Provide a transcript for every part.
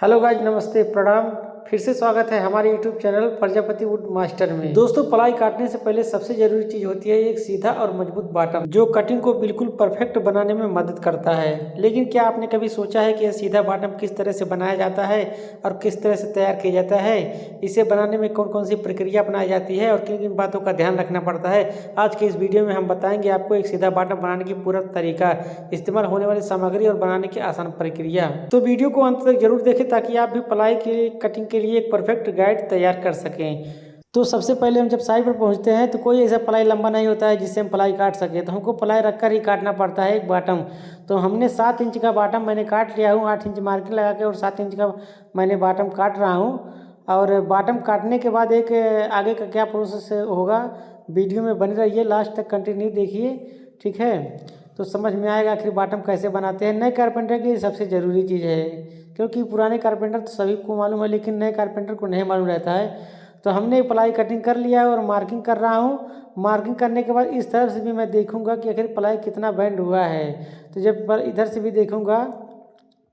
Hello guys, नमस्ते, प्रणाम। फिर से स्वागत है हमारे YouTube channel Prajapati would master में। दोस्तों, प्लाई काटने से पहले सबसे जरूरी चीज होती है एक सीधा और मजबूत बॉटम, जो कटिंग को बिल्कुल परफेक्ट बनाने में मदद करता है। लेकिन क्या आपने कभी सोचा है कि यह सीधा बॉटम किस तरह से बनाया जाता है और किस तरह से तैयार किया जाता है? इसे बनाने में कौन कौन सी प्रक्रिया अपनाई जाती है और किन किन बातों का ध्यान रखना पड़ता है, आज के इस वीडियो में हम बताएंगे आपको एक सीधा बॉटम बनाने की पूरा तरीका, इस्तेमाल होने वाली सामग्री और बनाने की आसान प्रक्रिया। तो वीडियो को अंत तक जरूर देखें ताकि आप भी प्लाई की कटिंग के लिए एक परफेक्ट गाइड तैयार कर सकें। तो सबसे पहले हम जब साइड पर पहुंचते हैं तो कोई ऐसा प्लाई लंबा नहीं होता है जिससे हम प्लाई काट सकें, तो हमको प्लाई रखकर ही काटना पड़ता है एक बॉटम। तो हमने 7 इंच का बॉटम मैंने काट लिया हूँ, 8 इंच मार्किंग लगा के, और 7 इंच का मैंने बॉटम काट रहा हूँ। और बॉटम काटने के बाद एक आगे का क्या प्रोसेस होगा, वीडियो में बने रहिए, लास्ट तक कंटिन्यू देखिए, ठीक है? तो समझ में आएगा आखिर बॉटम कैसे बनाते हैं। नए कारपेंटर की सबसे ज़रूरी चीज़ है, क्योंकि पुराने कारपेंटर तो सभी को मालूम है लेकिन नए कारपेंटर को नहीं मालूम रहता है। तो हमने प्लाई कटिंग कर लिया है और मार्किंग कर रहा हूँ। मार्किंग करने के बाद इस तरफ से भी मैं देखूंगा कि आखिर प्लाई कितना बेंड हुआ है। तो जब पर इधर से भी देखूंगा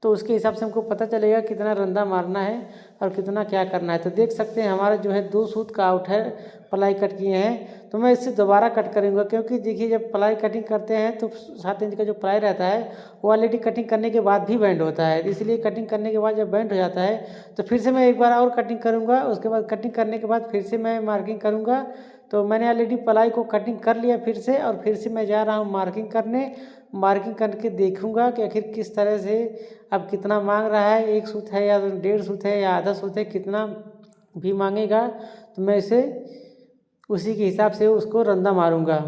तो उसके हिसाब से हमको पता चलेगा कितना रंधा मारना है और कितना क्या करना है। तो देख सकते हैं हमारा जो है 2 सूत का आउट है, प्लाई कट किए हैं। तो मैं इससे दोबारा कट करूँगा, क्योंकि देखिए जब प्लाई कटिंग करते हैं तो 7 इंच का जो प्लाई रहता है वो ऑलरेडी कटिंग करने के बाद भी बैंड होता है। इसलिए कटिंग करने के बाद जब बैंड हो जाता है तो फिर से मैं एक बार और कटिंग करूँगा। उसके बाद कटिंग करने के बाद फिर से मैं मार्किंग करूँगा। तो मैंने ऑलरेडी प्लाई को कटिंग कर लिया फिर से, और फिर से मैं जा रहा हूँ मार्किंग करने। मार्किंग करके देखूंगा कि आखिर किस तरह से अब कितना मांग रहा है, 1 सूत है या 1.5 सूत है या आधा सूत है, कितना भी मांगेगा तो मैं इसे उसी के हिसाब से उसको रंधा मारूंगा।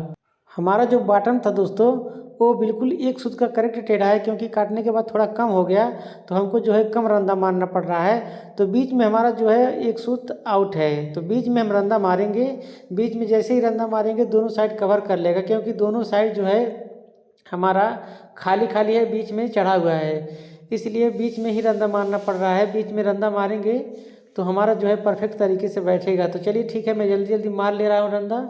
हमारा जो बॉटम था दोस्तों वो बिल्कुल 1 सूत का करेक्ट टेढ़ा है, क्योंकि काटने के बाद थोड़ा कम हो गया तो हमको जो है कम रंधा मारना पड़ रहा है। तो बीच में हमारा जो है 1 सूत आउट है, तो बीच में हम रंधा मारेंगे। बीच में जैसे ही रंधा मारेंगे दोनों साइड कवर कर लेगा, क्योंकि दोनों साइड जो है हमारा खाली खाली है, बीच में चढ़ा हुआ है, इसलिए बीच में ही रंधा मारना पड़ रहा है। बीच में रंधा मारेंगे तो हमारा जो है परफेक्ट तरीके से बैठेगा। तो चलिए ठीक है, मैं जल्दी जल्दी मार ले रहा हूँ रंधा।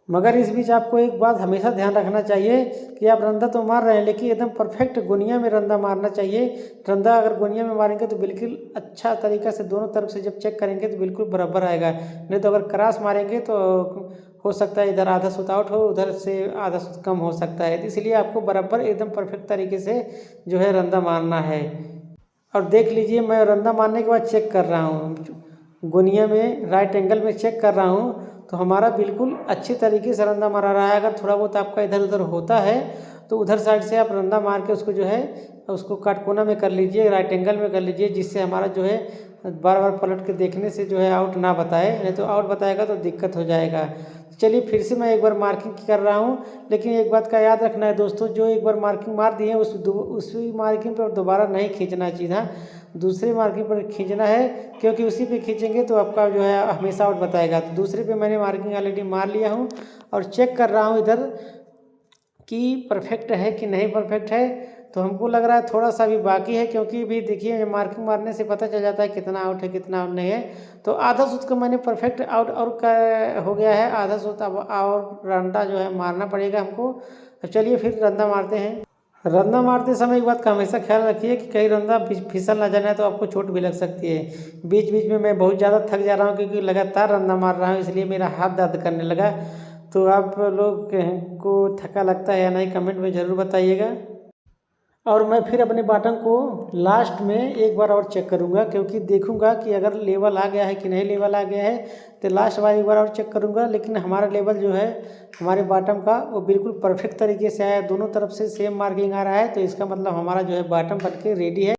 मगर इस बीच आपको एक बात हमेशा ध्यान रखना चाहिए कि आप रंधा तो मार रहे हैं लेकिन एकदम परफेक्ट गोनिया में रंधा मारना चाहिए। रंधा अगर गोनिया में मारेंगे तो बिल्कुल अच्छा तरीका से दोनों तरफ से जब चेक करेंगे तो बिल्कुल बराबर आएगा। नहीं तो अगर क्रॉस मारेंगे तो हो सकता है इधर आधा सूत आउट हो, उधर से आधा सूत कम हो सकता है। इसलिए आपको बराबर एकदम परफेक्ट तरीके से जो है रंधा मारना है। और देख लीजिए, मैं रंधा मारने के बाद चेक कर रहा हूँ, गोनिया में राइट एंगल में चेक कर रहा हूँ तो हमारा बिल्कुल अच्छी तरीके से रंधा मारा रहा है। अगर थोड़ा बहुत आपका इधर उधर होता है तो उधर साइड से आप रंधा मार के उसको जो है उसको काटकोना में कर लीजिए, राइट एंगल में कर लीजिए, जिससे हमारा जो है बार बार पलट के देखने से जो है आउट ना बताए, नहीं तो आउट बताएगा तो दिक्कत हो जाएगा। चलिए फिर से मैं एक बार मार्किंग कर रहा हूँ, लेकिन एक बात का याद रखना है दोस्तों, जो एक बार मार्किंग मार दी है उसी मार्किंग पर दोबारा नहीं खींचना चाहिए, दूसरी मार्किंग पर खींचना है, क्योंकि उसी पे खींचेंगे तो आपका जो है हमेशा आउट बताएगा। तो दूसरे पे मैंने मार्किंग ऑलरेडी मार लिया हूँ और चेक कर रहा हूँ इधर कि परफेक्ट है कि नहीं परफेक्ट है। तो हमको लग रहा है थोड़ा सा भी बाकी है, क्योंकि भी देखिए मार्किंग मारने से पता चल जाता है कितना आउट है कितना आउट नहीं है। तो आधा सूत का मैंने परफेक्ट आउट और हो गया है, आधा सूत अब और रंधा जो है मारना पड़ेगा हमको। अब चलिए फिर रंधा मारते हैं। रंधा मारते समय एक बात का हमेशा ख्याल रखिए कि कहीं रंधा फिसल ना जाना है तो आपको चोट भी लग सकती है। बीच बीच में मैं बहुत ज़्यादा थक जा रहा हूँ, क्योंकि लगातार रंधा मार रहा हूँ, इसलिए मेरा हाथ दर्द करने लगा। तो आप लोग को थका लगता है या नहीं, कमेंट में ज़रूर बताइएगा। और मैं फिर अपने बॉटम को लास्ट में एक बार और चेक करूंगा, क्योंकि देखूंगा कि अगर लेवल आ गया है कि नहीं लेवल आ गया है। तो लास्ट बार एक बार और चेक करूंगा, लेकिन हमारा लेवल जो है हमारे बॉटम का वो बिल्कुल परफेक्ट तरीके से आया, दोनों तरफ से सेम मार्किंग आ रहा है। तो इसका मतलब हमारा जो है बॉटम बन के रेडी है।